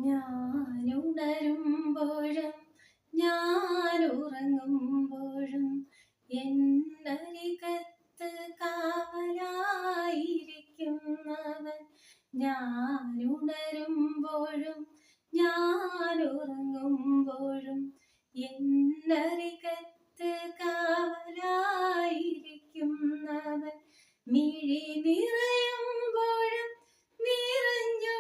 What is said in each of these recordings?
ഞാനുണരുമ്പോഴും ഞാനുറങ്ങുമ്പോഴും എന്നരികത്ത് കാവലായിരിക്കുന്നവൻ. ഞാനുണരുമ്പോഴും ഞാനുറങ്ങുമ്പോഴും എന്നരികത്ത് കാവലായിരിക്കുന്നവൻ. മിഴി നിറയുമ്പോഴും നിറഞ്ഞൊഴുകുമ്പോഴും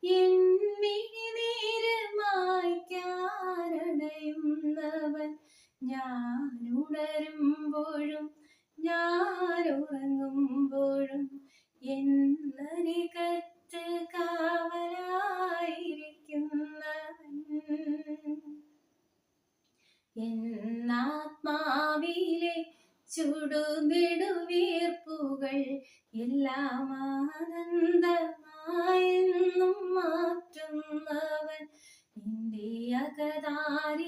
N മിഴിനീര് മായ്ക്കാനണയുന്നവൻ. ഞാനുണരുമ്പോഴും ഞാനുറങ്ങുമ്പോഴും എന്നരികത്ത് കാവലായിരിക്കുന്നവൻ. എന്നാത്മാവിലെ ചുടുനെടുവീർപ്പുകൾ എല്ലാം ആനന്ദമായെന്നും മാറ്റുന്നവൻ. എന്റെ അകതാരിലേറും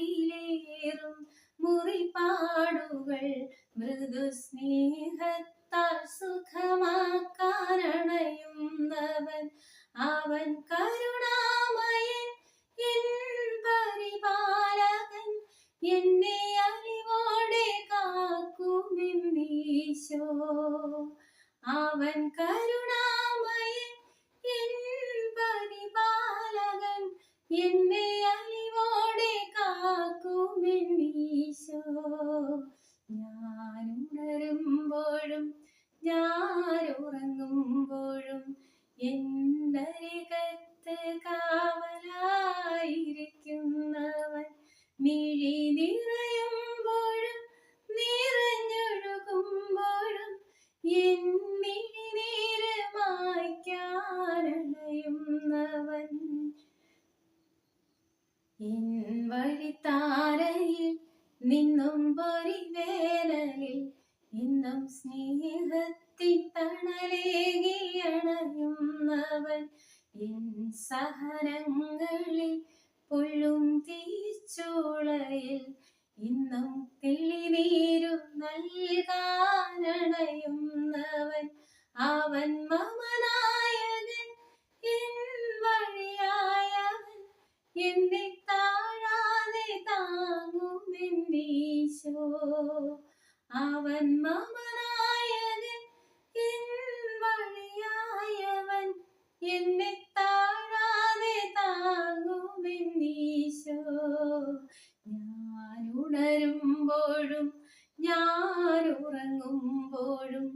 മുറിപ്പാടുകൾ മൃദുസ്നേഹത്താൽ സുഖമാക്കാനണയുന്നവൻ. അവൻ കരുണാമയൻ, എൻ പരിപാലകൻ, എന്നെ അലിവോടെ കാക്കുമെന്നീശോ. അവൻ കരുണാമയൻ, എൻ പരിപാലകൻ, എന്നെ അലിവോടെ കാക്കുമെന്നീശോ. ഞാനുണരുമ്പോഴും ഞാനുറങ്ങുമ്പോഴും എന്നരികത്ത് കാവലായിരിക്കുന്നവൻ. മിഴി നിറയുമ്പോഴും നിറഞ്ഞൊഴുകുമ്പോഴും എൻ മിഴിനീര് മായ്ക്കാനണയുന്നവൻ. എൻ വഴിത്താരയിൽ നിന്നും പൊരിവേനലിൽ എന്നും സ്നേഹത്തിൻ തണലേകി അണയുന്നവൻ. എൻ സഹനങ്ങളിൽ പൊള്ളും തീച്ചൂളയിൽ ഇന്നും തെളിനീരു നൽകാനണയുന്നവൻ. അവൻ മമനായകൻ, എൻ വഴിയായവൻ, എന്നെ താഴാതെ താങ്ങുമെന്നീശോ. അവൻ മമനായകൻ, എൻ വഴിയായവൻ, എന്നെ താഴാതെ താങ്ങുമെന്നീശോ. ഞാനുണരുമ്പോഴും ഞാനുറങ്ങുമ്പോഴും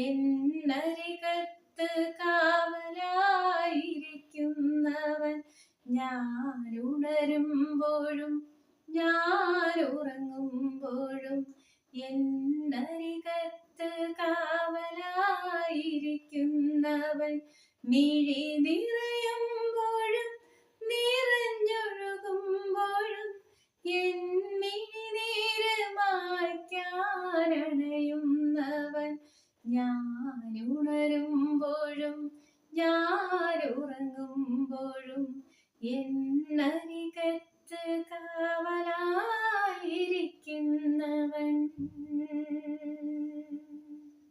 എന്നരികത്ത് കാവലായിരിക്കുന്നവൻ. ഞാനുണരുമ്പോഴും ഞാനുറങ്ങുമ്പോഴും എന്നരികത്ത് കാവലായിരിക്കുന്നവൻ. മിഴി നിറയുമ്പോഴും നിറഞ്ഞൊഴുകുമ്പോഴും എൻ മിഴിനീര് മായ്ക്കാനണയുന്നവൻ. ഞാനുണരുമ്പോഴും ഞാനുറങ്ങുമ്പോഴും എന്നരികത്ത്